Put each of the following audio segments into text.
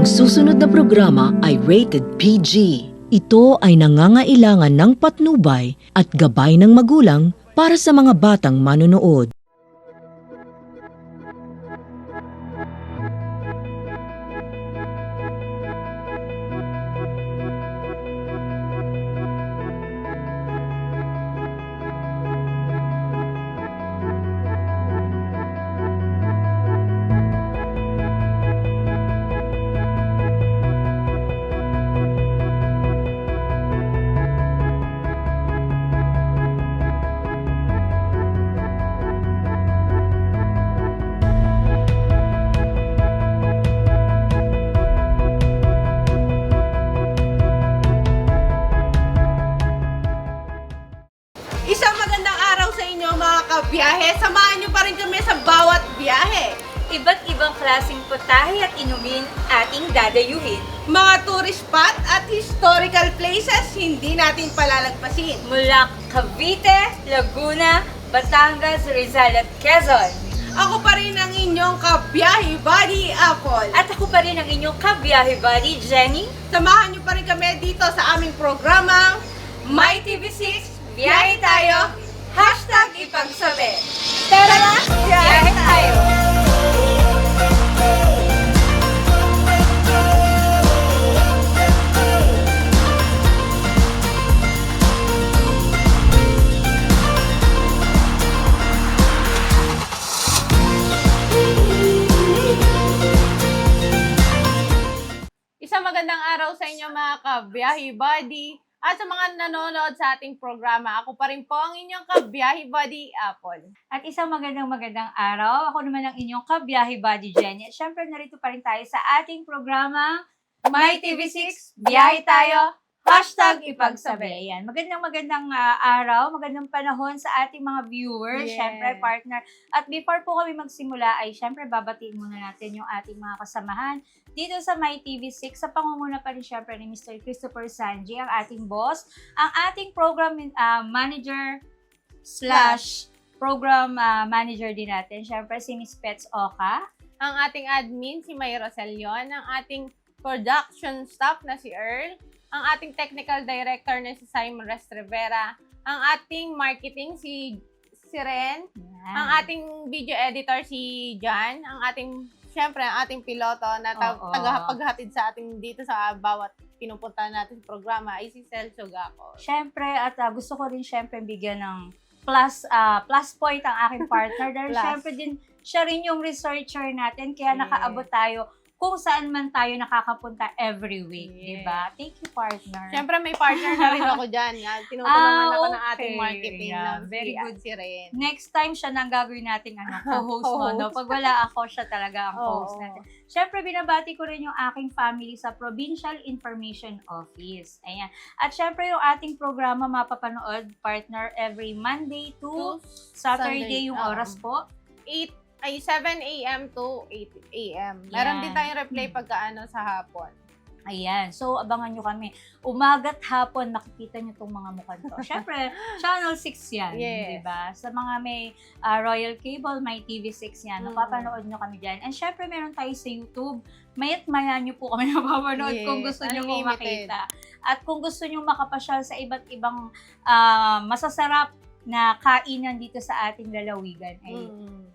Ang susunod na programa ay rated PG. Ito ay nangangailangan ng patnubay at gabay ng magulang para sa mga batang manonood. Isang magandang araw sa inyo mga kabiyahe. Samahan niyo pa rin kami sa bawat biyahe. Iba't ibang klaseng putahe at inumin ating dadayuhin. Mga tourist spot at historical places hindi natin palalagpasin. Mula Cavite, Laguna, Batangas, Rizal at Quezon. Ako pa rin ang inyong kabiyahe buddy Apple. At ako pa rin ang inyong kabiyahe buddy, Jenny. Samahan niyo pa rin kami dito sa aming programang My TV6, biyahe tayo, #ipagsabi. Tara na, Biyahe tayo! Isang magandang araw sa inyo mga kabiyahe buddy. At sa mga nanonood sa ating programa, ako pa rin po ang inyong kabiyahe buddy Apple. At isang magandang araw. Ako naman ang inyong kabiyahe buddy, Jenny. At syempre, narito pa rin tayo sa ating programa, My TV6, biyahe tayo, #ipagsabi. Ayan. Magandang araw, magandang panahon sa ating mga viewers, Yes. syempre partner. At before po kami magsimula ay syempre babatiin muna natin yung ating mga kasamahan dito sa My TV6 sa pangunguna pa rin syempre ni Mr. Christopher Sanji, ang ating boss, ang ating program manager slash program manager din natin, syempre si Miss Pets Oka. Ang ating admin si May Roselion, ang ating production staff na si Earl, ang ating technical director na si Simon Restrevera, ang ating marketing si Ren, ang ating video editor si John, ang ating piloto na Oo. tagapaghatid sa ating dito sa bawat pinupunta natin sa programa ay si Celso Gaco. Syempre, at gusto ko rin syempre bigyan ng plus point ang aking partner dahil Plus. syempre din siya rin yung researcher natin kaya Yeah. nakaabot tayo kung saan man tayo nakakapunta every week, Yeah. diba? Thank you, partner. Siyempre may partner na rin ako dyan. Tinutulungan ako ng ating okay. marketing Yeah, na very good. si Ren. Next time siya nang gagawin nating co-host mo, no? Pag wala ako, siya talaga ang host Oo. natin. Syempre, binabati ko rin yung aking family sa Provincial Information Office. Ayan. At syempre, yung ating programa mapapanood, partner, every Monday to Saturday yung Oo. oras po. 7 a.m. to 8 a.m. Meron Yan. din tayong replay pagkaano sa hapon. Ayan. So, abangan nyo kami. Umaga't hapon, makikita nyo itong mga mukha to. Syempre, Channel 6 yan. Yes. Diba? Sa mga may Royal Cable, may TV6 yan. Napapanood nyo kami dyan. And syempre, meron tayo sa YouTube. Maya't maya nyo po kami napapanood kung gusto nyo po unlimited. makita. At kung gusto nyo makapasyal sa iba't ibang masasarap na kainan dito sa ating lalawigan, ay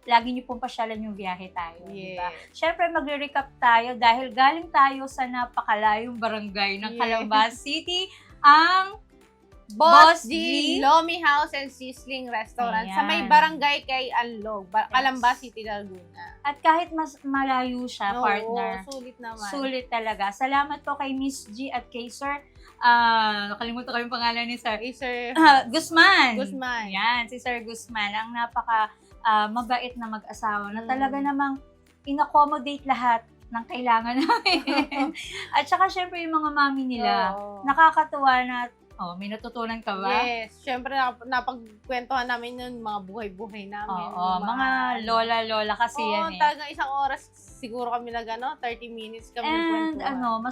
lagi niyo pong pasyalan yung biyahe tayo. Diba? Siyempre, magre-recap tayo dahil galing tayo sa napakalayong barangay ng Calambas City, ang Boss G. G, Lomi House and Sizzling Restaurant sa may Ayan. barangay kay Anlog, Yes. Calambas City, Laguna. At kahit mas malayo siya, Oo, partner, sulit naman. sulit talaga. Salamat po kay Miss G at kay Sir, nakalimutan ko yung pangalan ni Sir, Kay Sir Guzman. Guzman. Yan, si Sir Guzman, ang napaka mabait na mag-asawa na talaga namang in-accommodate lahat ng kailangan namin. At saka syempre yung mga mami nila, Oo. nakakatuwa na, may natutunan ka ba? Yes. Siyempre, napagkwentuhan namin yun, mga buhay-buhay namin. Oo, yung mga lola-lola kasi Oo, yan eh. talagang isang oras siguro kami 30 minutes kami And nagkwentuhan.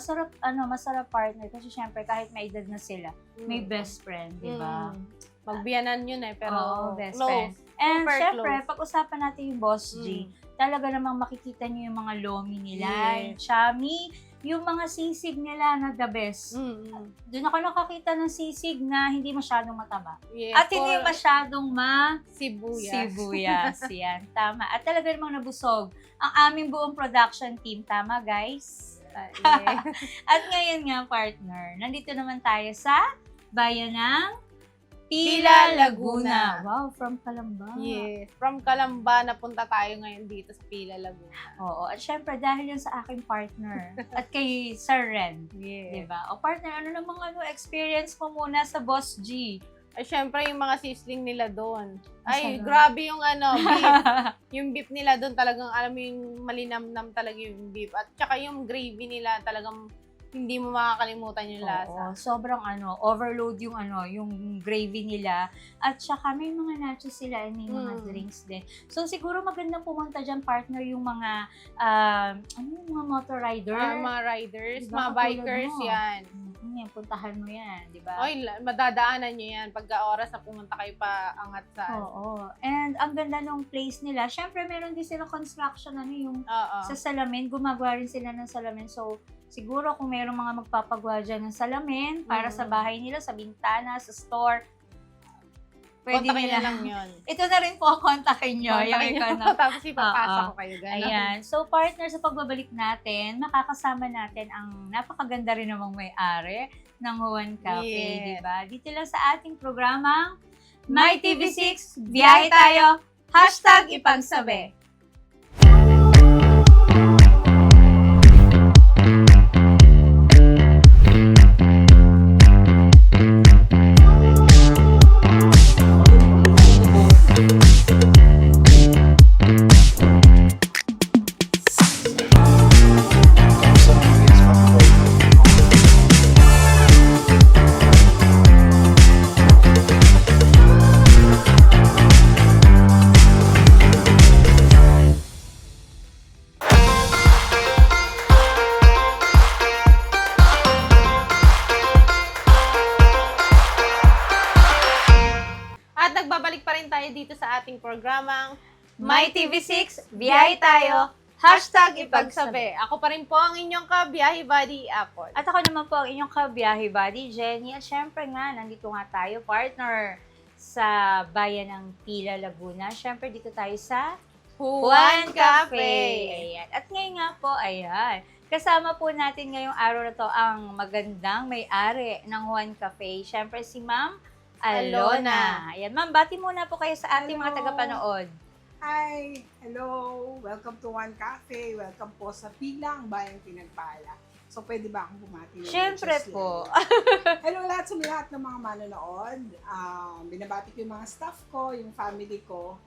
masarap partner kasi syempre kahit may edad na sila, may Mm. best friend, di ba? Magbiyanan yun eh, pero Oo, best close. friend. And Super syempre, close. pag-usapan natin yung Boss G, talaga namang makikita nyo yung mga lomi nila, Yes. yung chami, yung mga sisig nila na the best. Doon ako nakakita ng sisig na hindi masyadong mataba. Yes, At hindi for masyadong sibuyas. sibuyas. Yan, tama. At talaga namang nabusog ang aming buong production team. Tama, guys? Yeah. At ngayon nga, partner, nandito naman tayo sa bayan ng Pila, Laguna. Wow, from Calamba. Yes, from Calamba napunta tayo ngayon dito sa Pila, Laguna. Oo, at syempre dahil yun sa aking partner at kay Sir Ren. Yes. Diba? O partner, ano namang experience mo muna sa Boss G? Ay, syempre yung mga sizzling nila doon. Ay, Masarap. grabe yung beef. Yung beef nila doon talagang, alam mo yung malinamnam talaga yung beef. At saka yung gravy nila talagang hindi mo makakalimutan yung lasa. Oo, sobrang overload yung yung gravy nila. At saka may mga nachos sila and may mga drinks din. So siguro magandang pumunta dyan, partner, yung mga yung mga motor rider. Mga riders, Diba, mga katulad bikers, mo? yan. Yan, puntahan mo yan, di ba? Oy, madadaanan nyo yan pagka oras na pumunta kayo pa angat sa... Oo. And ang ganda ng place nila. Syempre, meron din sila construction, yung Oo. sa salamin. Gumagawa rin sila ng salamin. So, siguro kung mayroong mga magpapagawa dyan ng salamin para sa bahay nila, sa bintana, sa store, pwede Kontakin nila. nyo lang yun. Ito na rin po ang kontakin nyo. Kontakin Yung nyo. Tapos ipapasa Oo. ko kayo. Ganun. Ayan. So, partner, sa pagbabalik natin, makakasama natin ang napakaganda rin namang may-ari ng Juan Cafe, Yes. di ba? Dito lang sa ating programang My TV6, biyahe tayo, #ipagsabi. At nagbabalik pa rin tayo dito sa ating programang My TV6, biyahe tayo, #ipagsabi. Ako pa rin po ang inyong kabiyahe buddy, Apple. At ako naman po ang inyong kabiyahe buddy, Jenny. At syempre nga, nandito nga tayo, partner, sa bayan ng Pila, Laguna. Syempre, dito tayo sa Juan Cafe. Ayan. At ngayon nga po, ayan. Kasama po natin ngayong araw na to ang magandang may-ari ng Juan Cafe. Syempre, si Ma'am Alona. Ayan, Ma'am, bati muna po kayo sa ating mga Hello. tagapanood. Hi! Hello! Welcome to One Cafe. Welcome po sa Pilang Bayang Pinagpala. So, pwede ba akong bumati? Syempre po. Hello lahat sa lahat ng mga manonood. Binabati ko yung mga staff ko, yung family ko.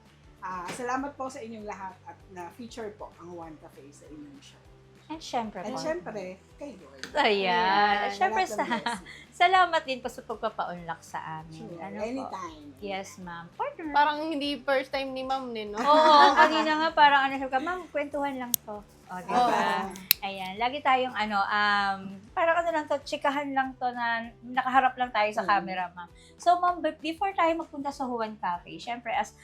Salamat po sa inyong lahat at na-feature po ang One Cafe sa inyong show. And syempre At po. syempre, kay Lord. Ayan. At syempre, Lahat ng blessing. salamat din po sa pagpapaunlak sa amin. Sure. Ano po? Anytime. Yes, ma'am. Partner. Parang hindi first time ni Ma'am din, no? Oo, kanina nga parang sabi ka, ma'am, kwentuhan lang to. O, di Oo. ba? Ayan, lagi tayong parang lang to, chikahan lang to na nakaharap lang tayo sa camera, ma'am. So, ma'am, before tayo magpunta sa Juan Cafe, syempre, as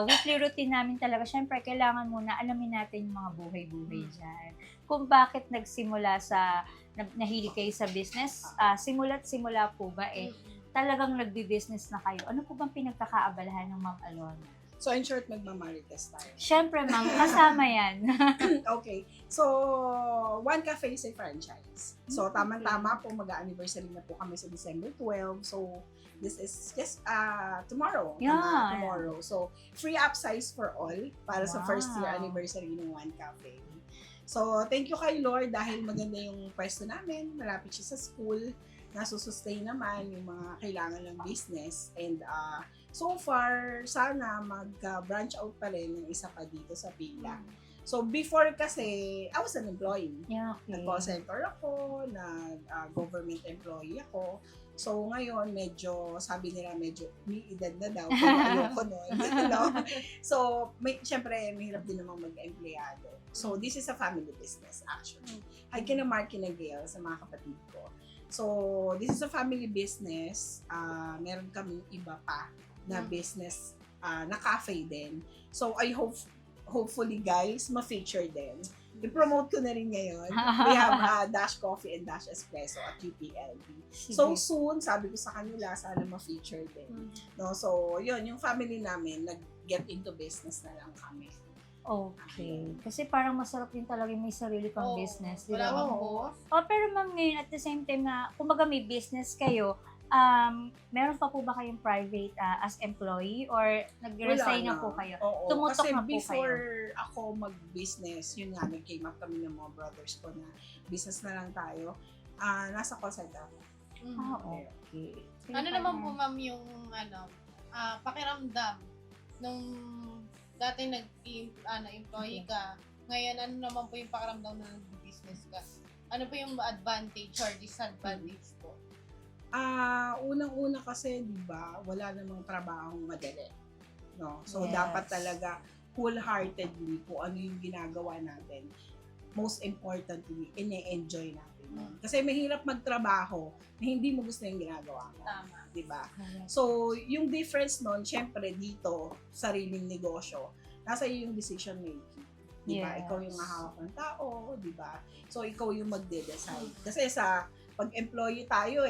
weekly routine namin talaga, syempre, kailangan muna alamin natin yung mga buhay-buhay dyan. Kung bakit nagsimula sa, nahilig kayo sa business, simula't simula po ba talagang nagbi-business na kayo? Ano po bang pinagkakaabalahan ng Ma'am Alona? So, in short, magmamarites tayo. Syempre, ma'am, kasama yan. Okay. So, One Cafe is a franchise. So, tama-tama po, mag-anniversary na po kami sa December 12. So, this is just tomorrow. Yeah. Tomorrow. So, free upsize for all para sa first year Wow. anniversary ng One Cafe. So, thank you kay Lord dahil maganda yung pwesto namin. Malapit siya sa school. Nasusustain naman yung mga kailangan ng business. And so far, sana mag-branch out pa rin ng isa pa dito sa Pila. So, before kasi, I was an employee. Yeah, okay. Nag-call center ako, government employee ako. So, ngayon, sabi nila, medyo may edad na daw. Pero ayoko nun. So, syempre, mahirap din naman mag-empleyado. So, this is a family business, actually. Ay, kina Mark, kina Gail, sa mga kapatid ko. So, this is a family business. Meron kaming iba pa na business, na cafe din. So, I hope hopefully guys, ma-feature din. I-promote ko na rin ngayon. We have Dash Coffee and Dash Espresso at UPLB. So soon, sabi ko sa kanila, sana ma-feature din. No? So yun, yung family namin, nag-get into business na lang kami. Okay. Kasi parang masarap din talaga yung may sarili kang Oo, business. Di wala ba? kang Oo. boss. Pero ma'am, ngayon at the same time na, kumbaga may business kayo, meron pa po ba kayong private as employee or nag-resign na po kayo? Oo, Tumutok kasi na po before ako mag-business, yun nga, nag-came up kami ng mga brothers ko na business na lang tayo. Nasa call center. Okay. Ano naman po ma'am yung pakiramdam nung dati employee ka, ngayon ano naman po yung pakiramdam na nag-business ka? Ano po yung advantage or disadvantage po? Unang-una kasi, di ba, wala namang trabahong madali. No? So, Yes. dapat talaga wholeheartedly kung ano yung ginagawa natin. Most importantly, ine-enjoy natin. yun. Kasi mahirap magtrabaho na hindi mo gusto yung ginagawa mo. Tama. Di ba? So, yung difference nun, syempre dito, sariling negosyo, nasa iyo yung decision making. Di ba? Yes. Ikaw yung mahawak ng tao, di ba? So, ikaw yung magde-decide. Kasi sa pag-employee tayo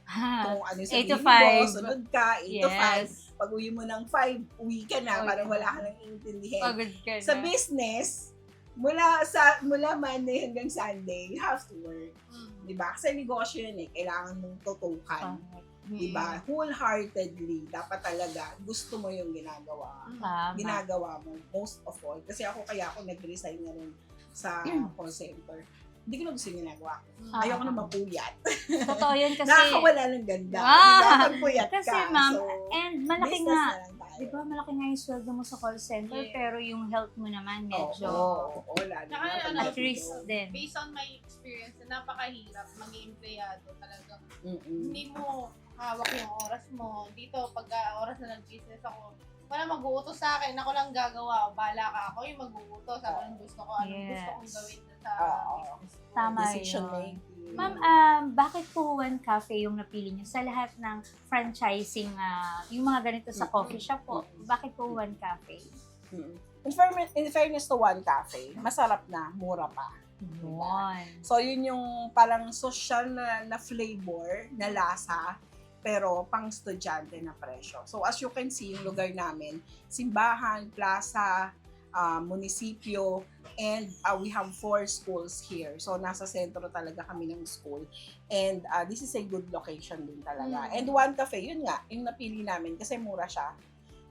kung ano yung 8 to sabihin mo, 5. sunod ka, 8 to 5. Yes. Pag uwi mo ng 5, uwi ka na, Uwi parang ka wala na. ka nang intindihin. Pagod ka na. Sa business, mula Monday hanggang Sunday, you have to work. Di ba? Kasi negosyo yun kailangan mong tutukan. Di ba? Wholeheartedly, dapat talaga gusto mo yung ginagawa. Tama. Ginagawa mo, most of all. Kasi ako nag-resign na rin sa call center. Hindi ko na gusto yung ginagawa ko. Ayoko na mapuyat. Totoo yun kasi. Nakakawala ng ganda. Ah! Di ba? Pag puyat Kasi ka. ma'am, So, and malaki business nga. na lang tayo. Di ba, malaki nga yung sweldo mo sa call center, Yeah. pero yung health mo naman medyo Oo, lalo Tsaka na pag ano, at risk nandito. din. Based on my experience, napakahirap maging empleyado talaga. Mm-mm. Hindi mo hawak yung oras mo. Dito, pag oras na nag-business ako, wala mag-uutos sa akin. Ako lang gagawa. Bala ka. Ako yung mag-uutos. Ako lang gusto ko. Anong gusto kong Yes. gawin sa Oo. business ko. Tama Decision yun. making. Ma'am, bakit po One Cafe yung napili niyo sa lahat ng franchising, yung mga ganito sa coffee shop po? Bakit po One Cafe? Mm. In fairness to One Cafe, masarap na, mura pa. Yun. So, yun yung parang social na flavor, na lasa, pero pang estudyante na presyo. So, as you can see, yung lugar namin, simbahan, plaza, munisipyo, and we have 4 schools here. So, nasa sentro talaga kami ng school. And this is a good location din talaga. And One Cafe, yun nga, yung napili namin kasi mura siya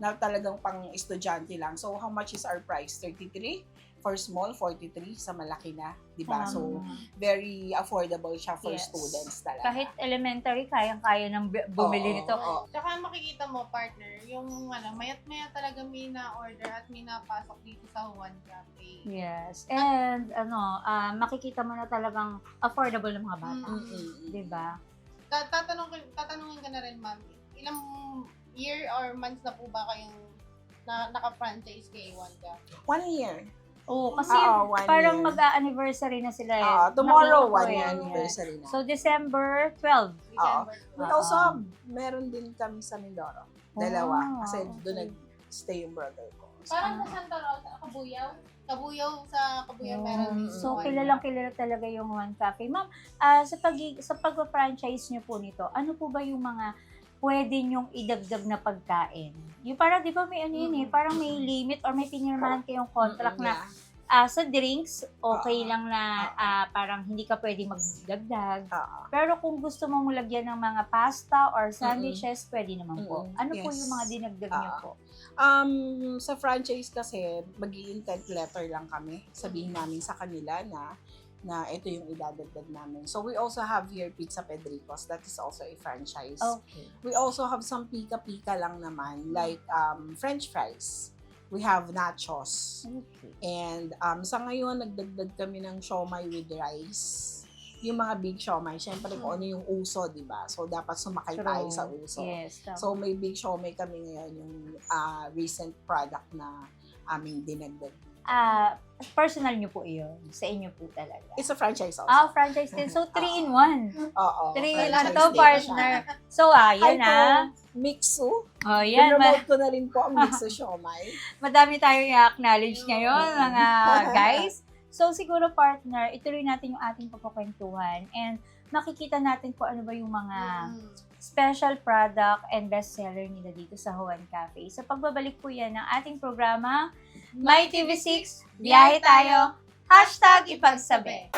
na talagang pang estudyante lang. So, how much is our price? 33? For small, 43 sa malaki na, di ba? So, very affordable siya for Yes. students talaga. Kahit elementary, kayang-kaya nang bumili Oo, nito. oo. Tsaka makikita mo, partner, yung mayat-maya talaga may na-order at may napasok dito sa One Cafe. Yes. And makikita mo na talagang affordable ng mga bata. Mm-mm. Di ba? Tatanungin ka na rin, ma'am, ilang year or months na po ba kayong naka-franchise kay One Cafe? 1 year. Oo, kasi Oo, 1 parang year. mag-anniversary na sila eh. Tomorrow, Nakita ko 1 year eh. anniversary na. So, December 12. December. We also, meron din kami sa Mindoro. Dalawa. Kasi okay. doon nag-stay yung brother ko. Parang sa Santa Rosa, Kabuyaw? Kabuyaw meron din. So, One kilalang kilala talaga yung One Cafe. Ma'am, sa pag-franchise niyo po nito, ano po ba yung mga pwede nyong idagdag na pagkain? Yung parang, di ba may ano yun parang may limit or may pinirmahan kayong contract na sa drinks, okay lang na parang hindi ka pwede magdagdag. Pero kung gusto mong lagyan ng mga pasta or sandwiches, pwede naman po. Ano po Yes. yung mga dinagdag niyo po? Sa franchise kasi, mag-i-intent letter lang kami. Sabihin namin sa kanila na ito yung idadagdag namin. So, we also have here Pizza Pedricos. That is also a franchise. Okay. We also have some pika-pika lang naman, like French fries. We have nachos. Okay. And sa ngayon, nagdagdag kami ng siomai with rice. Yung mga big siomai, syempre kung ano yung uso, di ba? So, dapat sumakay tayo sa uso. Yes. So, may big siomai kami ngayon, yung recent product na aming dinagdag. personal nyo po yun. Sa inyo po talaga. It's a franchise also. Franchise din. So, 3-in-1. Oo. 3-in-1 franchise to, din partner. siya. So, yan Hi po, Mixu. Yan. Promote ko na rin po ang Mixu Siomai. Madami tayong i-acknowledge ngayon, mga guys. So, siguro, partner, ituloy natin yung ating papakwentuhan and makikita natin kung ano ba yung mga special product and bestseller nila dito sa Juan Cafe. Sa pagbabalik po yan ng ating programa, My TV6, biyahe tayo, #ipagsabi.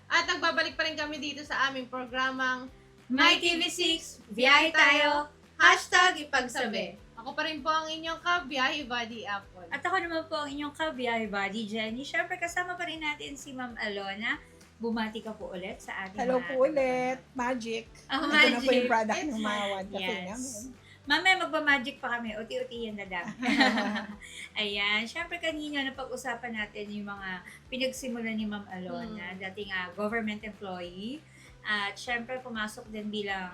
At nagbabalik pa rin kami dito sa aming programang My TV6, biyahe tayo, #ipagsabi. Ako pa rin po ang inyong kabiyahe buddy Apple. At ako naman po ang inyong kabiyahe buddy, Jenny. Siyempre, kasama pa rin natin si Ma'am Alona. Bumati ka po ulit sa ating Hello mga po ulit. Magic. Oh, Ito na po yung Magic. product ng mga One Cafe Yes. namin. Mamaya magpa-magic pa kami. Uti-uti yan na lang. Ayan. Siyempre kanina napag-usapan natin yung mga pinagsimulan ni Ma'am Alona, dating government employee. At siyempre pumasok din bilang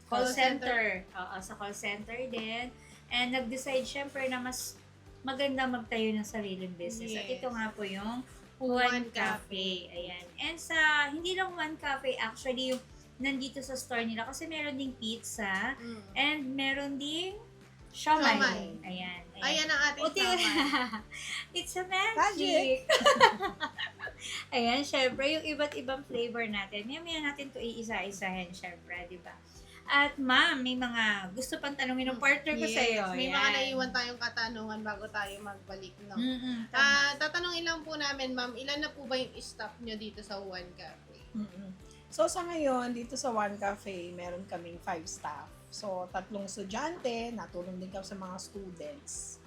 call Call center. Oo, sa call center din. And nag-decide siyempre na mas maganda magtayo ng sariling business. At Yes. ito nga po yung Juan One Cafe. Ayan. And sa, hindi lang One Cafe, actually yung nandito sa store nila kasi meron ding pizza and meron ding siomai. Siomai. Ayan. Ayan ang ating Uti- sama. It's a magic. Magic. Ayan, syempre, yung iba't ibang flavor natin. Maya natin to iisa-isahin, syempre, di ba? At ma'am, may mga gusto pang tanungin ng partner ko Yes, sa'yo. may Ayan. mga naiwan tayong katanungan bago tayo magbalik. No? Mm-mm, tama. Tatanungin lang po namin, ma'am, ilan na po ba yung staff nyo dito sa One Cafe? So sa ngayon, dito sa One Cafe, meron kaming 5 staff. So 3 estudyante, natulong din kami sa mga students.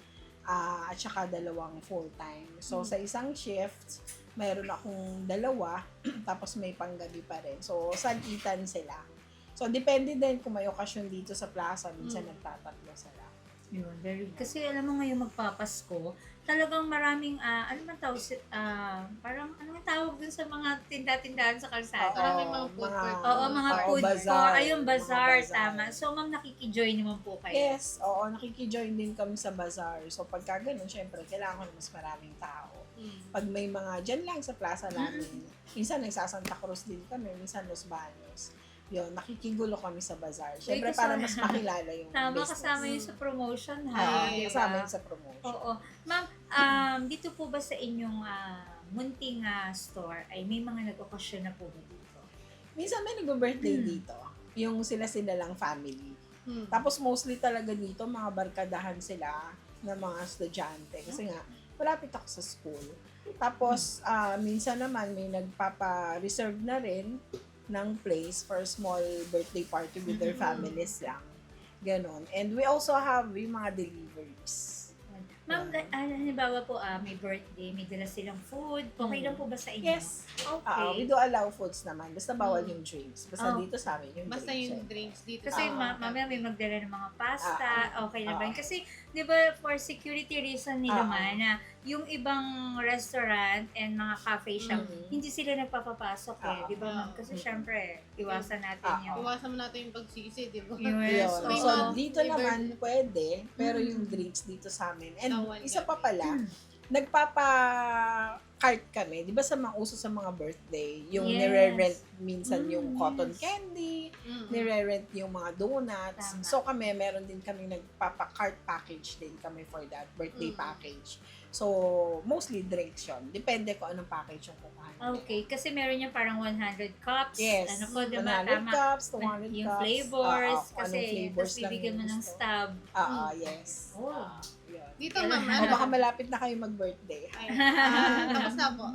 At saka 2 full-time. So sa isang shift, meron akong 2, tapos may panggabi pa rin. So sagitan sila. So depende din kung may okasyon dito sa plaza, minsan nagtatatlo sila. Yun, very. Kasi alam mo ngayon magpapasko, talagang maraming, ano man tawag, parang, ano man tawag dun sa mga tinda-tindahan sa kalsada? Maraming mga food court. Oo, mga oo, food bazaar, court. Ayun, mga bazaar, bazaar. tama. So, ma'am, nakikijoin naman po kayo. Yes, oo, nakikijoin din kami sa bazaar. So pagka ganun, syempre, kailangan mas maraming tao. Pag may mga dyan lang sa plaza namin, minsan nagsasanta Cruz din kami, minsan Los Baños. Yun, nakikigulo kami sa bazaar. Syempre, para mas makilala yung Tama, business. kasama yun sa promotion, ha? Oo, Di ba? kasama yun sa promotion. Oo. Ma'am, dito po ba sa inyong munting store ay may mga nag-okasyon na po ba dito? Minsan may nag-birthday dito. Yung sila-sila lang family. Tapos mostly talaga dito, mga barkadahan sila ng mga estudyante. Kasi nga, malapit ako sa school. Tapos, minsan naman may nagpapa-reserve na rin ng place for a small birthday party with their families lang. Ganon. And we also have yung mga deliveries. Ma'am, halimbawa po, may birthday, may dala silang food. Okay lang po ba sa inyo? Yes. Okay. We do allow foods naman. Basta bawal yung drinks. Basta Oh. dito sa amin yung Basta drinks. yung drinks dito. Kasi sa mamaya may magdala ng mga pasta, okay na ba yun? Ah. Kasi, di ba, for security reason nila Ah. man, na yung ibang restaurant and mga cafe shop, hindi sila nagpapapasok Ah. di ba ma'am? Kasi syempre, iwasan natin Ah. yung... Iwasan mo natin yung pagsisi, di ba? Yes. Yun. May So, mga dito liver- naman pwede, pero yung drinks dito sa amin. And Sa One isa pa Cafe. pala, nagpapa-cart kami. Di ba sa mga uso sa mga birthday, yung Yes. nire-rent minsan yung cotton Yes. candy, nire-rent yung mga donuts. Tama. So kami, meron din kami nagpapa-cart package din kami for that birthday package. So, mostly drinks yun. Depende kung anong package yung kukuhanin. Okay, kasi meron yung parang 100 cups. Yes. Ano po, di ba? 100 Tama. cups, 200 Yung cups. flavors, Anong kasi flavors tapos lang bibigyan mo yung ng gusto. stub. Yes. Oh. Yun. Dito, Kailan- ma'am, O ano? baka malapit na kayo mag-birthday. Tapos na po.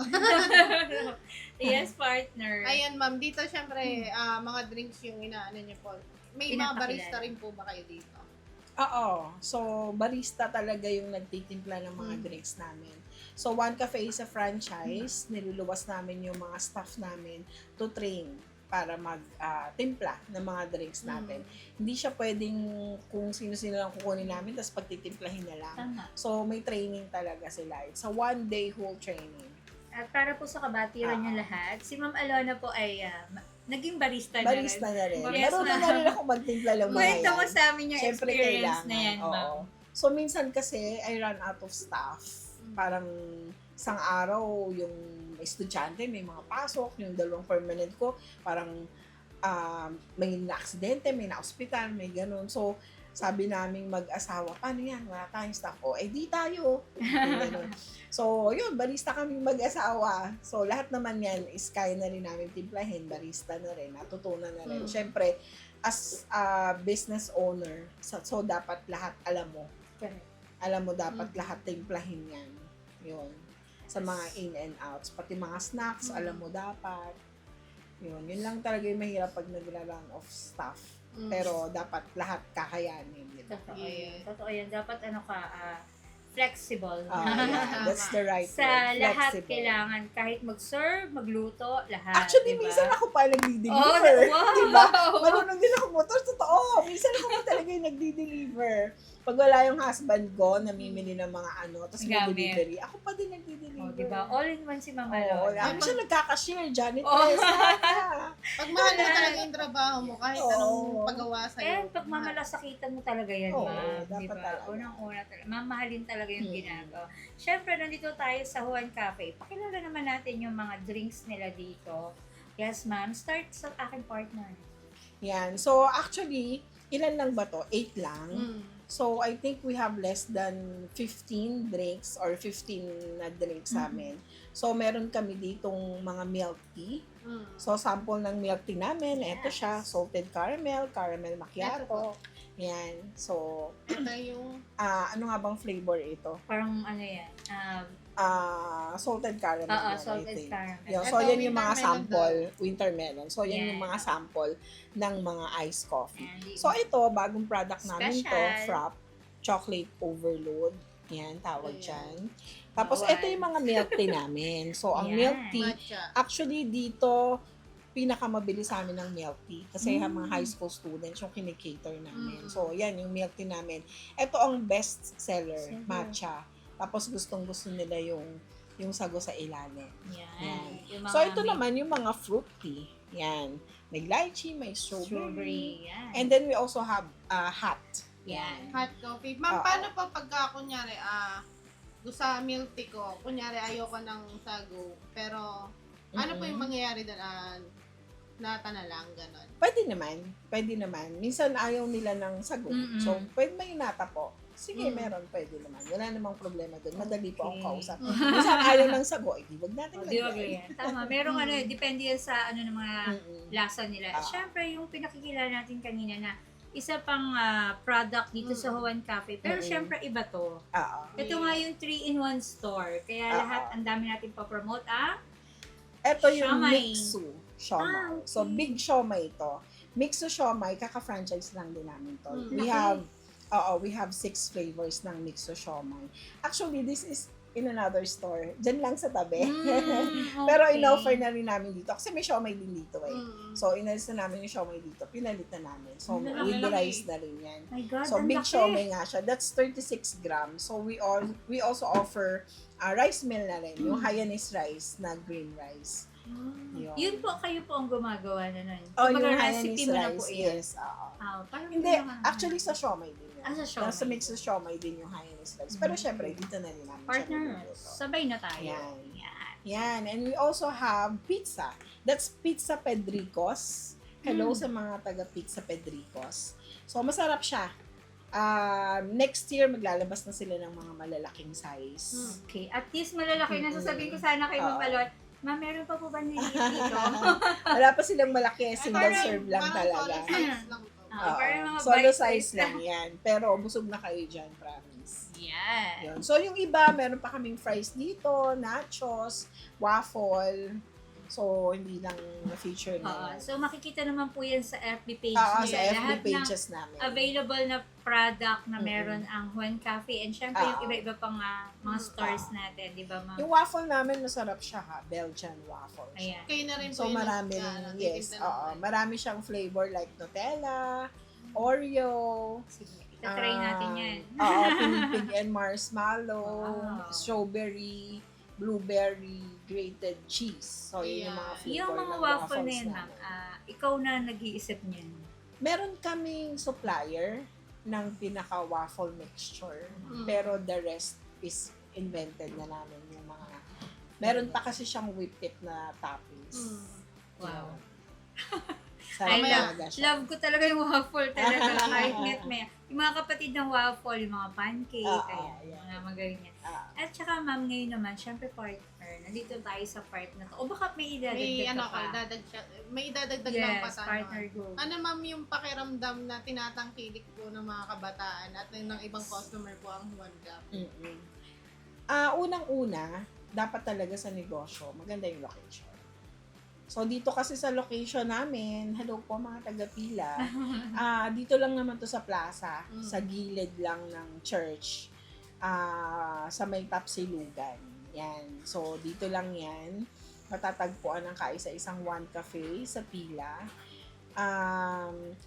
Yes, partner. Ayan, ma'am. Dito, syempre, mga drinks yung inaano niyo po. May mga Pinapakilala. barista rin po ba kayo dito? Oo. So, barista talaga yung nagtitimpla ng mga drinks namin. So, One Cafe is a franchise. Niluluwas namin yung mga staff namin to train para mag-timpla ng mga drinks natin. Hindi siya pwedeng kung sino-sino lang kukunin namin tapos pagtitimplahin na lang. Tama. So, may training talaga sila. It's a one-day whole training. At para po sa kabatiran niyo lahat, si Ma'am Alona po ay naging barista, Barista na rin. Yes, Marunong na ma'am. rin ako magtimpla ng mga Kwento mo yan. sa amin yung Siyempre, experience kailangan. na yan, Ma'am. Oo. So, minsan kasi, I run out of staff. Parang isang araw, yung estudyante, may mga pasok, yung dalawang permanent ko, parang may na-aksidente, may na-hospital, may ganun. So, sabi naming mag-asawa, paano yan? Wala tayong staff. O, di tayo. Ganun. So, yun, barista kaming mag-asawa. So, lahat naman yan is kaya na rin namin timplahin, barista na rin, natutunan na rin. Siyempre, as a business owner, so dapat lahat alam mo. Correct. Alam mo, dapat lahat timplahin yan. Yun. Sa mga in and outs. Pati mga snacks, alam mo dapat. Yun lang talaga yung mahirap pag nagla-run of staff. Pero dapat lahat kakayanin. Totoo yan. Totoo yan. Dapat flexible. Yeah, that's the right Sa word. lahat Flexible. kailangan, kahit mag-serve, magluto, lahat. Actually, diba? minsan ako pa nagdi-deliver. Oh, wow! Diba? Marunong din ako motor. Totoo. Minsan ako pa talaga yung nagdi-deliver. Pag wala yung husband ko, namimili ng mga tapos may Gamit. delivery. Ako pa din nagdi-deliver. Oh, diba? All in one si Mama Oo, Lola. ako siya nagkaka-share, Janet. Oh. Pag mahal mo talaga yung trabaho mo, kahit Oo. anong pagawa Eh, sa'yo. pag mamalasakitan mo talaga yan, Oo, ma'am. dapat Diba? talaga. Unang-una talaga. Mamahalin talaga yung ginagawa. Siyempre, nandito tayo sa Juan Cafe. Pakilala naman natin yung mga drinks nila dito. Yes, ma'am. Start sa aking partner. Yan. So, actually, ilan lang ba to? 8 lang. Mm. So, I think we have less than 15 drinks or 15 na drinks sa amin. So, meron kami ditong mga milk tea. Mm. So, sample ng milk tea namin. Ito Yes. siya, salted caramel, caramel macchiato. Yan. So, Ito yung ano nga bang flavor ito? Parang ano yan? Salted caramel. Oo, yan, I salted think. caramel. Yeah, so, Ito, yan yung mga winter melon sample, winter melon. So, yan Yeah. yung mga sample ng mga iced coffee. And So, ito, bagong product namin to, Special. Frap, chocolate overload. Yan, tawag Ayan. dyan. Tapos, Bawal. ito yung mga milk tea namin. So, ang Ayan. milk tea, matcha. actually, dito, pinakamabili sa amin ng milk tea. Kasi Mm. mga high school students yung kinikater namin. Mm. So, yan, yung milk tea namin. Ito ang best seller, Seller. matcha. Tapos, gustong-gusto nila yung sago sa ilalim. Yan. Yan. Yung So, mga ito naman yung mga fruit tea. Yan. May lychee, may strawberry. strawberry. Yan. And then, we also have hot. Yan. Hot coffee. Ma'am, Oo. paano pa pagka, kunyari, gusto sa milk tea ko, kunyari, ayoko ng sago, pero, ano po yung mangyayari doon? Nata na lang, gano'n. Pwede naman. Pwede naman. Minsan ayaw nila ng sago. Mm-mm. So, pwede may nata po. Sige, Mm. meron. Pwede naman. Wala namang problema doon. Madali po ang Okay. kausap. Minsan ayaw ng sago. Di wag natin Oh, di ba lagyan. yan? Tama. Merong depende yan sa ng mga Mm-mm. lasa nila. Ah. Siyempre, yung pinakikilala natin kanina na isa pang product dito sa Juan Cafe. Pero Mm-mm. siyempre, iba to. Oo. Ito nga yung 3-in-1 store. Kaya Ah, lahat, ang dami natin pa-promote. Ito yung Siomai. Mixu Siomai. Okay. So, big siomai ito. Mixu Siomai, kaka-franchise lang din namin to. Mm. We have 6 flavors ng Mixu Siomai. Actually, this is in another store. Diyan lang sa tabi. Pero in-offer na rin namin dito. Kasi may siomai din dito eh. Mm. So, inalis na namin yung siomai dito. Pinalit na namin. So, Ang with the laki. rice na rin yan. My God, So, ang big laki. siomai nga siya. That's 36 grams. So, we also offer rice meal na rin. Yung Hayanese rice na green rice. Yun po, kayo po ang gumagawa na nun. Oh, Kumbaga, yung recipe Hayanese mo na rice. po yan. Yes, oo. Parang Hindi, actually sa siomai din yan. Sa siomai. Sa mix sa siomai din yung Hayanese rice. Pero syempre, dito na rin namin siya Partners, niluluto. sabay na tayo. Yan. Yan. Yan. And we also have pizza. That's Pizza Pedricos. Hello sa mga taga Pizza Pedricos. So, masarap siya. Next year, maglalabas na sila ng mga malalaking size. Okay. At least malalaki na. Sasabihin ko sana kay Ma'am Oo. Alon, Ma'am, meron pa po ba nililit dito? Wala pa silang malaki. Single Parang- serve lang parang talaga. solo size lang to. Oo. Parang mga Solo bite size lang yan. Pero busog na kayo dyan, promise. Yan. Yun. So, yung iba, meron pa kaming fries dito, nachos, waffle, So, hindi lang na-feature na. So makikita naman po yan sa FB page Sa nila. FB Lahat ng pages namin. available na product na Mm-mm. meron ang Juan Cafe and syempre yung Oo. iba-iba pang mga stores natin, di ba ma'am? Yung waffle namin, masarap siya ha. Belgian waffle. siya. Ayan. Kayo na rin po So, yung marami nagtitinda yes. ng- Oo, marami siyang flavor like Nutella, Oreo, Sige, itatry natin yan. Oo, pinipig and marshmallow, Wow. strawberry, blueberry, grated cheese. So, yun yung mga Yeah. flavor Yung mga ng waffle na waffles yan, ma'am, namin. ikaw na nag-iisip niyan. Meron kaming supplier ng pinaka-waffle mixture. Mm. Pero the rest is invented na namin yung mga... Meron pa kasi siyang whipped tip na toppings. Mm. Wow. Sarap I talaga siya. Love ko talaga yung waffle talaga. Kahit net may yung mga kapatid ng waffle, yung mga pancake, Yeah. mga magaling yan. Ah, At saka ma'am, ngayon naman, syempre partner, nandito tayo sa part na to. O baka may idadagdag May ka pa. may idadagdag lang pa Yes, sana. partner go. Ano ma'am yung pakiramdam na tinatangkilik po ng mga kabataan at ng ibang customer po ang Juan Gap? mm-mm. Unang-una, dapat talaga sa negosyo, maganda yung location. So, dito kasi sa location namin, hello po mga taga-pila, dito lang naman to sa plaza, Mm. sa gilid lang ng church, sa may Tapsilugan. Yan. So, dito lang yan. Matatagpuan ng kaisa-isang One Cafe sa pila.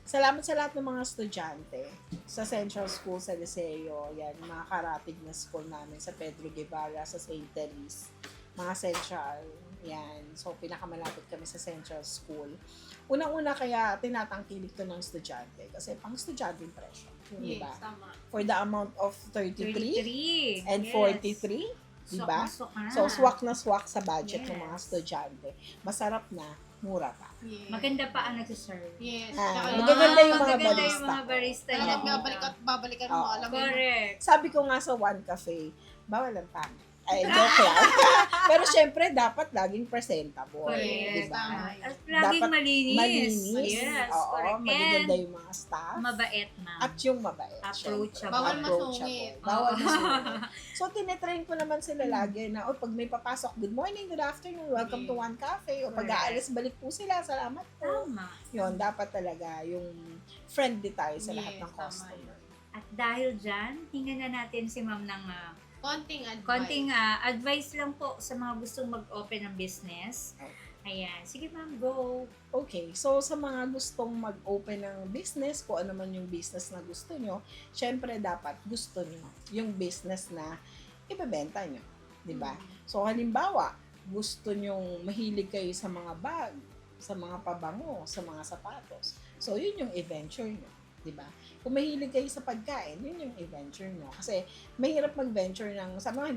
Salamat sa lahat ng mga estudyante sa Central School sa Liceo. Yan, mga karatig na school namin sa Pedro Guevara, sa St. Teres. Mga Central. Yan. So, pinakamalapit kami sa Central School. Unang-una kaya tinatangkilik to ng estudyante kasi pang estudyante yung presyo. Yes, Diba? tama. For the amount of 33 and yes. 43, diba? Swak na swak na. So, swak na swak sa budget ng mga Yes. estudyante. Masarap na, mura pa. Yes. Maganda pa ang nag-serve. Yes. Ah, Tsaka magaganda yung mga magaganda barista. yung mga barista Alam, niya. babalik at babalikan mo. Oo. Alam mo yun. Correct. Sabi ko nga sa One Cafe, bawal ang pangit. Ay, joke lang. Pero syempre, dapat laging presentable. Correct. Diba? Tama. At laging Dapat malinis. Malinis. Yes, Oo, correct. magaganda And yung mga staff. mabait, ma'am. At yung mabait. Approachable. syempre. Bawal Approachable. masungit. Bawal Oo. masungit. So, tinetrain ko naman sila lagi na, pag may papasok, good morning, good afternoon, welcome to One Cafe. O pag Correct. aalis, balik po sila, salamat po. Tama. Yun, dapat talaga yung friendly tayo sa lahat Yes, ng tama customer. At dahil dyan, hingan na natin si ma'am ng Konting advice. konting advice lang po sa mga gustong mag-open ng business. Ayan. Sige ma'am, go. Okay, so sa mga gustong mag-open ng business, kung ano man yung business na gusto nyo, syempre dapat gusto nyo yung business na ibebenta nyo. Diba? So halimbawa, gusto nyong mahilig kayo sa mga bag, sa mga pabango, sa mga sapatos. So yun yung i-venture nyo. Diba? Kung mahilig kayo sa pagkain, yun yung i-venture nyo. Kasi mahirap mag-venture ng, sa mga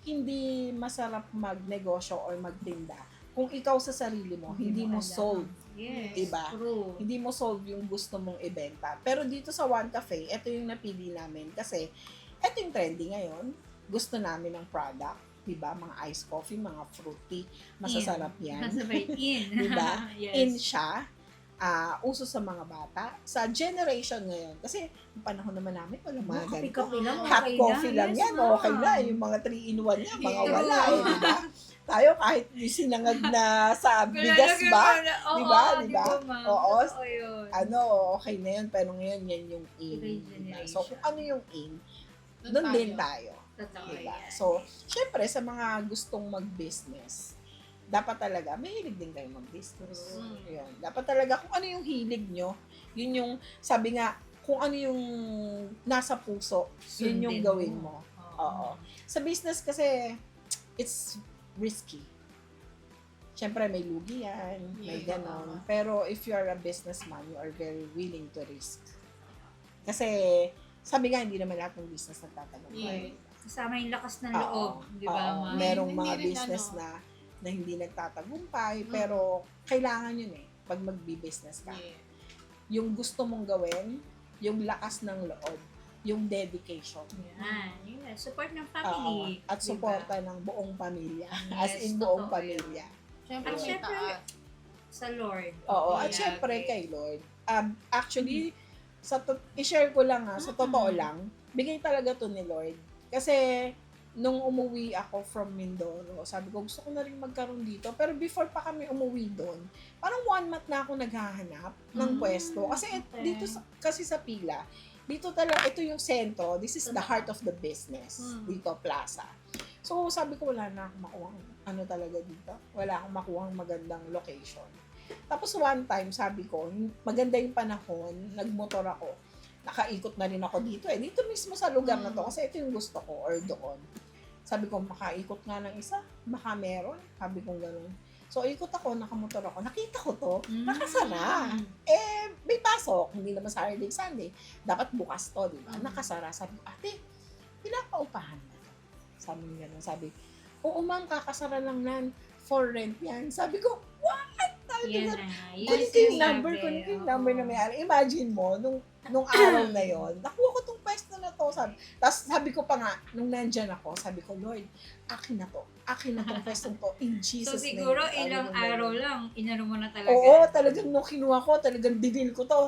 hindi masarap magnegosyo or magtinda kung ikaw sa sarili mo, hindi mo alam. solve. Yes. Diba? True. Hindi mo solve yung gusto mong ibenta. Pero dito sa One Cafe, ito yung napili namin kasi ito yung trendy ngayon. Gusto namin ng product, 'di ba? Mga iced coffee, mga fruity, masasarap 'yan. Masabay in. Diba? Yes. In siya, uso sa mga bata, sa generation ngayon. Kasi yung panahon naman namin, walang mga ganito. Kape-kape lang, Hot okay coffee na. lang Yes, yan, ma'am. okay na. Yung mga 3-in-1 yan, mga True. wala diba? Tayo kahit yung sinangag na sa bigas ba, Oo, Diba? Diba? ma'am? Oo. Totoo yun. Okay na yun, pero ngayon yan yung in. Iba yung Diba? generation. So, kung ano yung in, Doon doon din tayo. Totoo Diba? yan. So, syempre, sa mga gustong mag-business, dapat talaga, mahilig din kayo mag-business. True. Yun. Dapat talaga, kung ano yung hilig nyo, yun yung, sabi nga, kung ano yung nasa puso, yun yung Sundin gawin mo. Oo. Sa business kasi, it's risky. Siyempre, may lugi yan, may Yeah. ganon. Pero if you are a businessman, you are very willing to risk. Kasi, sabi nga, hindi naman lahat ng business nagtatagumpay. Yes. Kasama yung lakas ng Oo. loob, di ba, Oo. ma'am? Merong Hindi mga rin business ano. na hindi nagtatagumpay, pero kailangan yun pag magbi-business ka. Yeah. Yung gusto mong gawin, yung lakas ng loob, yung dedication. Yan. Yes. Support ng Oo. family. At di ba? suporta ng buong pamilya. As Yes, in buong totoo pamilya. Siyempre, At may syempre, taas. sa Lord. Oo. At Yeah, syempre okay. kay Lord. Actually, i-share ko lang sa totoo lang, bigay talaga to ni Lord. Kasi nung umuwi ako from Mindoro, sabi ko, gusto ko na rin magkaroon dito. Pero before pa kami umuwi doon, parang 1 month na ako naghahanap ng pwesto. Kasi okay. dito kasi sa Pila, dito talaga, ito yung sentro, this is the heart of the business, dito, plaza. So, sabi ko, wala na akong makuhang, talaga dito, wala akong makuhang magandang location. Tapos one time, sabi ko, maganda yung panahon, nagmotor ako, nakaikot na rin ako dito dito mismo sa lugar na to, kasi ito yung gusto ko, or doon. Sabi ko, makaikot nga ng isa, baka meron, sabi ko gano'n. So, ikot ako, nakamotor ako, nakita ko to, nakasara. May pasok, hindi naman Saturday, Sunday. Dapat bukas to, di ba? Nakasara. Sabi ko, ate, pinapaupahan na to. Sabi niya gano'n, sabi, oo ma'am, kakasara lang nan, for rent yan. Sabi ko, what? Yan na. Kunin ko yung number na may-ari. Imagine mo, nung araw na yon, nakuha ko tong pwesto na to. Tapos sabi ko pa nga, nung nandyan ako, sabi ko, Lord, akin na to. Akin na tong pwesto to. In So Jesus' name. siguro ilang araw lang, inano mo na talaga. Oo, talagang nung kinuha ko, talagang dinil ko to.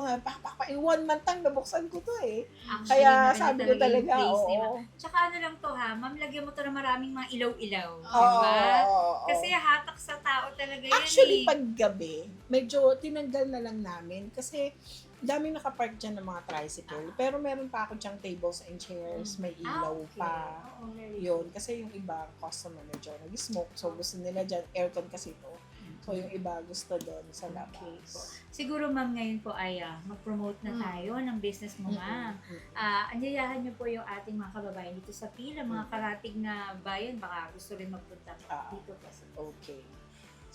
In 1 month lang, nabuksan ko to Actually, Kaya ano sabi ko yung talaga, place, di ba? oo. Tsaka ano lang to ha, ma'am, lagyan mo to ng maraming mga ilaw-ilaw. Oo, Diba? oo. Kasi hatak sa tao talaga yan Actually, eh. pag gabi, medyo tinanggal na lang namin kasi daming nakapark dyan ng mga tricycle. Pero meron pa ako dyang tables and chairs, may ilaw okay. pa. Oo, very good. Yun, kasi yung iba, customer medyo nag-smoke. So, gusto nila dyan, aircon kasi ito. So, yung iba gusto doon sa labas. Siguro ma'am ngayon po ay mag-promote na tayo ng business mo ma'am. Anyayahan niyo po yung ating mga kababayan dito sa Pila, mga karatig na bayan, baka gusto rin magpunta dito po. Okay.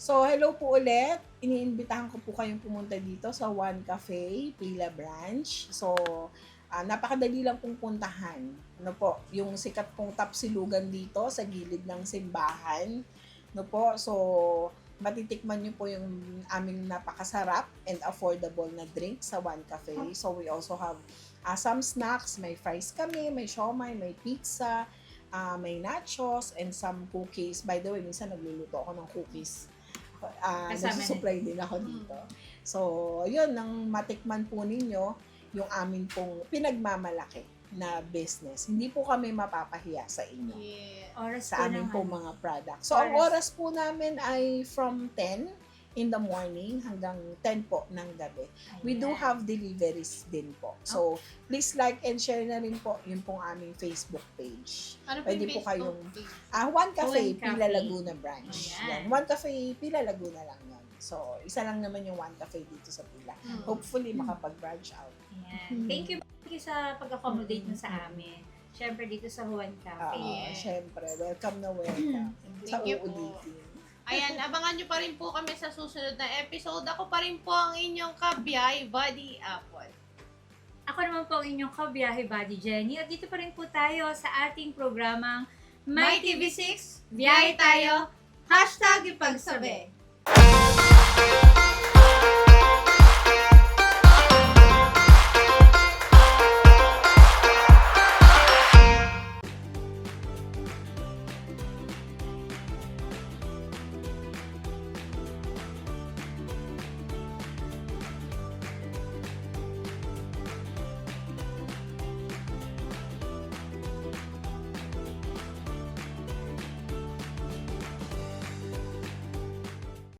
So, hello po ulit. Iniimbitahan ko po kayong pumunta dito sa One Cafe, Pila Branch. So, napakadali lang pong puntahan. Ano po, yung sikat pong tapsilugan dito sa gilid ng simbahan. No po, so matitikman nyo po yung aming napakasarap and affordable na drink sa One Cafe. So, we also have some snacks. May fries kami, may siomai, may pizza, may nachos, and some cookies. By the way, minsan nagluluto ako ng cookies. Nagsusupply din ako dito. So, yun, nang matikman po ninyo yung amin pong pinagmamalaki na business. Hindi po kami mapapahiya sa inyo. Yeah. Oras Sa po amin ng po ano. mga products. So, ang oras po namin ay from 10 in the morning hanggang 10 po ng gabi. We do have deliveries din po. So, please like and share na rin po yung pong aming Facebook page. Ano Pwede yung po kayong Facebook page? One Cafe, One Pila Cafe. Laguna Branch. Ayan. Yan. One Cafe, Pila Laguna lang yan. So, isa lang naman yung One Cafe dito sa Pila. Hopefully, makapag-branch out. Ayan. Thank you sa pag-accommodate mo sa amin. Siyempre dito sa Juan Cafe. Yeah. Siyempre, welcome na welcome sa Thank you po. uulitin. Ayan, abangan nyo pa rin po kami sa susunod na episode. Ako pa rin po ang inyong kabiyay, Buddy Apple. Ako naman po ang inyong kabiyahe Buddy Jenny at dito pa rin po tayo sa ating programang My TV6, biyahe tayo, #ipagsabi.